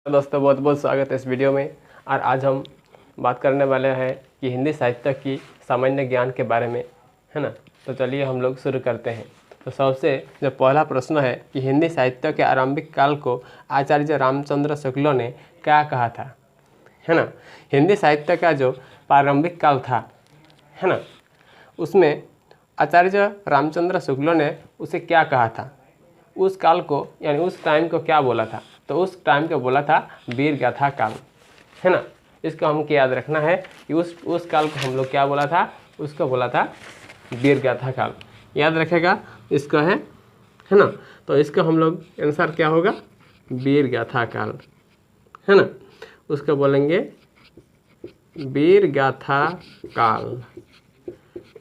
दोस्तों बहुत बहुत स्वागत है इस वीडियो में। और आज हम बात करने वाले हैं कि हिंदी साहित्य की सामान्य ज्ञान के बारे में, है ना। तो चलिए हम लोग शुरू करते हैं। तो सबसे जो पहला प्रश्न है कि हिंदी साहित्य के आरंभिक काल को आचार्य रामचंद्र शुक्ल ने क्या कहा था, है ना। हिंदी साहित्य का जो प्रारंभिक काल था, है ना, उसमें आचार्य रामचंद्र शुक्ल ने उसे क्या कहा था, उस काल को यानी उस टाइम को क्या बोला था। तो उस टाइम को बोला था वीर गाथा काल, है ना। इसको हमको याद रखना है कि उस काल को हम लोग क्या बोला था, उसको बोला था वीर गाथा काल। याद रखेगा इसको, है ना। तो इसका हम लोग आंसर क्या होगा, वीर गाथा काल, है ना। उसको बोलेंगे वीर गाथा काल।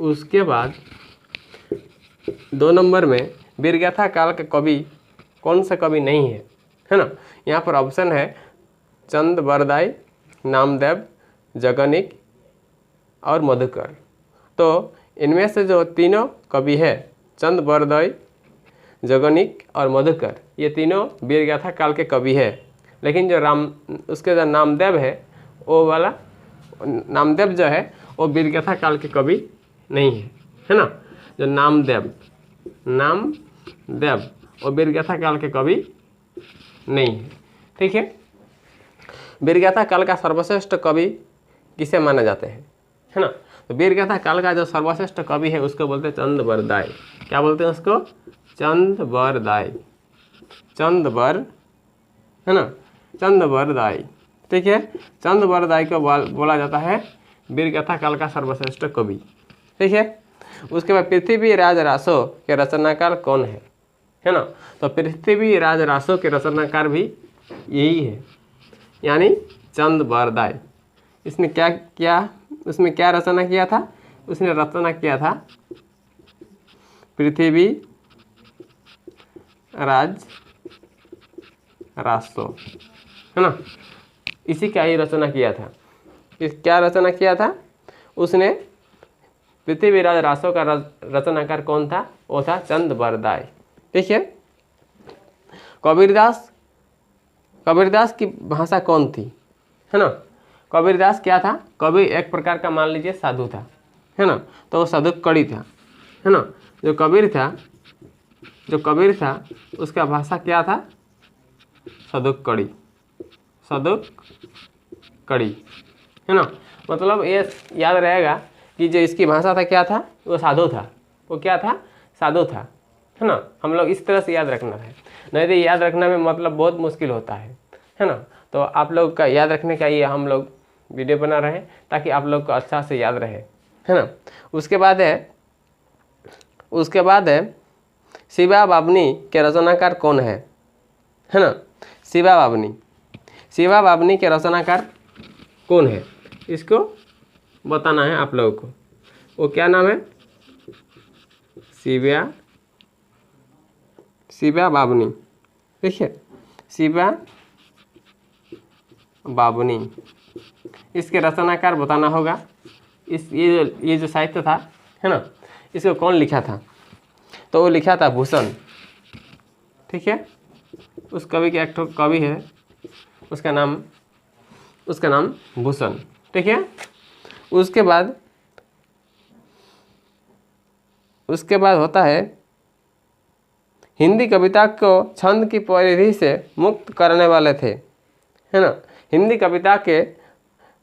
उसके बाद 2 नंबर में वीर गाथा काल के कवि कौन सा कवि नहीं है ना। यहाँ पर ऑप्शन है चंद बरदाई, नामदेव, जगनिक और मधुकर। तो इनमें से जो तीनों कवि है, चंद बरदाई, जगनिक और मधुकर, ये तीनों वीर गाथा काल के कवि है। लेकिन जो उसके जो नामदेव है, वो वाला नामदेव जो है वो वीर गाथा काल के कवि नहीं है ना। जो नामदेव और वीर गाथा काल के कवि नहीं है, ठीक है। वीर गाथा काल का सर्वश्रेष्ठ कवि किसे माना जाते हैं, है ना। तो वीर गाथा काल का जो सर्वश्रेष्ठ कवि है उसको बोलते हैं चंद बरदाई। क्या बोलते हैं उसको, चंद बरदाई, है ना, चंद बरदाई, ठीक है। चंद बरदाई को बोला जाता है वीर गाथा काल का सर्वश्रेष्ठ कवि, ठीक है। उसके बाद पृथ्वीराज रासो के रचनाकार कौन है ना। तो पृथ्वीराज रासो के रचनाकार भी यही है, यानी चंद बरदाई। इसने क्या किया, उसमें क्या रचना किया था, उसने रचना किया था पृथ्वीराज रासो, है ना। इसी का ही रचना किया था। क्या रचना किया था उसने, पृथ्वीराज रासो का रचनाकार कौन था, वो था चंद बरदाई, ठीक है। कबीरदास की भाषा कौन थी, है ना। कबीरदास क्या था, कबीर एक प्रकार का मान लीजिए साधु था, है ना। तो वो साधु कड़ी था, है ना। जो कबीर था उसका भाषा क्या था, साधु कड़ी, है ना। मतलब ये याद रहेगा कि जो इसकी भाषा था क्या था, वो साधु था। वो क्या था, साधु था, है ना। हम लोग इस तरह से याद रखना है, नहीं तो याद रखना में मतलब बहुत मुश्किल होता है ना। तो आप लोग का याद रखने का ये हम लोग वीडियो बना रहे हैं ताकि आप लोग को अच्छा से याद रहे, है ना। उसके बाद है शिवा बाबनी के रचनाकार कौन है ना। शिवा बाबनी के रचनाकार कौन है, इसको बताना है आप लोगों को। वो क्या नाम है, शिवा बाबनी, ठीक है। शिवा बाबनी, इसके रचनाकार बताना होगा। ये जो साहित्य था, है ना, इसको कौन लिखा था। तो वो लिखा था भूषण, ठीक है। उस कवि के एक कवि है, उसका नाम भूषण, ठीक है। उसके बाद होता है हिंदी कविता को छंद की परिधि से मुक्त करने वाले थे, है ना। हिंदी कविता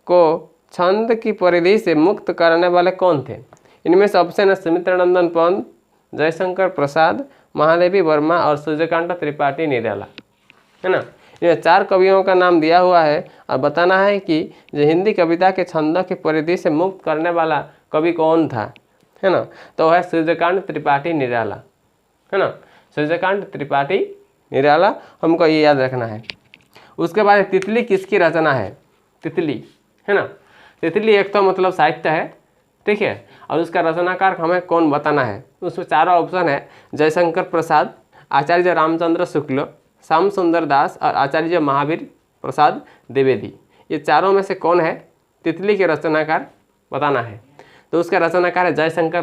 को छंद की परिधि से मुक्त करने वाले कौन थे। इनमें से ऑप्शन है सुमित्रानंदन पंत, जयशंकर प्रसाद, महादेवी वर्मा और सूर्यकांत त्रिपाठी निराला, है ना। इनमें 4 कवियों का नाम दिया हुआ है और बताना है कि जो हिंदी कविता के छंदों की परिधि से मुक्त करने वाला कवि कौन था, है ना। तो है सूर्यकांत त्रिपाठी निराला, है ना। सूर्यकांत त्रिपाठी निराला, हमको ये याद रखना है। उसके बाद तितली किसकी रचना है, तितली, है ना। तितली एक तो मतलब साहित्य है, ठीक है। और उसका रचनाकार हमें कौन बताना है। उसमें 4 ऑप्शन है, जयशंकर प्रसाद, आचार्य रामचंद्र शुक्ल, श्याम सुंदर दास और आचार्य महावीर प्रसाद द्विवेदी। ये चारों में से कौन है तितली के रचनाकार बताना है। तो उसका रचनाकार है जयशंकर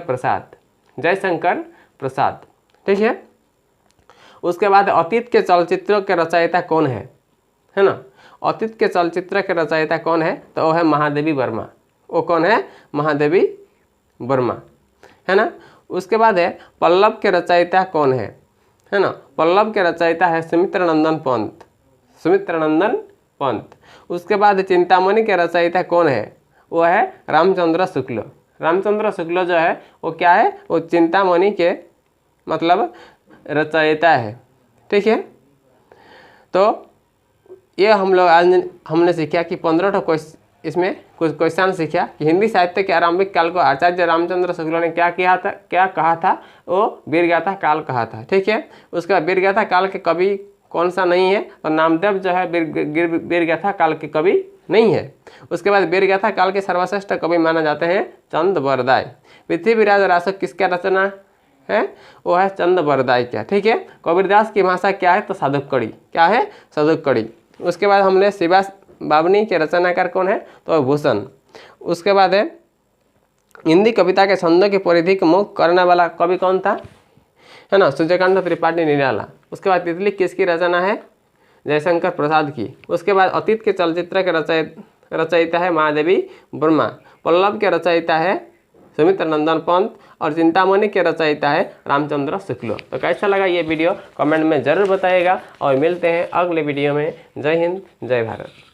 प्रसाद, ठीक है। उसके बाद अतीत के चलचित्रों के रचयिता कौन है ना। अतीत के चलचित्र के रचयिता कौन है? तो वो है महादेवी वर्मा। वो कौन है? महादेवी वर्मा, है ना। उसके बाद है पल्लव के रचयिता कौन है ना। पल्लव के रचयिता है सुमित्रानंदन पंत, सुमित्रानंदन पंत। उसके बाद चिंतामणि के रचयिता कौन है? वो है रामचंद्र शुक्ल। रामचंद्र शुक्ल जो है वो क्या है? वो चिंतामणि के मतलब रचयिता है, ठीक है। तो ये हम लोग आज हमने सीखा कि 15 इसमें कुछ क्वेश्चन सीखा कि हिंदी साहित्य के आरंभिक काल को आचार्य रामचंद्र शुक्ल ने क्या किया था, क्या कहा था? वो वीरगाथा काल कहा था, ठीक है। उसका वीरगाथा काल के कवि कौन सा नहीं है? और नामदेव जो है वीरगाथा काल के कवि नहीं है। उसके बाद वीरगाथा काल के सर्वश्रेष्ठ कवि माना जाते हैं चंद बरदाई। पृथ्वीराज रासो किसका रचना है? वो है चंद बरदाई का, ठीक है। कबीरदास की भाषा क्या है? तो साधुकड़ी। क्या है? साधुकड़ी। उसके बाद हमने शिवा बावनी के रचनाकार कौन है? तो भूषण। उसके बाद है हिंदी कविता के छंदों की परिधि को मुक्त करने वाला कवि कौन था? है ना, सूर्यकांत त्रिपाठी निराला। उसके बाद तितली किसकी रचना है? जयशंकर प्रसाद की। उसके बाद अतीत के चलचित्र के रचयिता है महादेवी वर्मा। पल्लव के रचयिता है सुमित्रानंदन पंत और चिंतामणि के रचयिता है रामचंद्र शुक्ल। तो कैसा लगा ये वीडियो कमेंट में ज़रूर बताइएगा और मिलते हैं अगले वीडियो में। जय हिंद, जय भारत।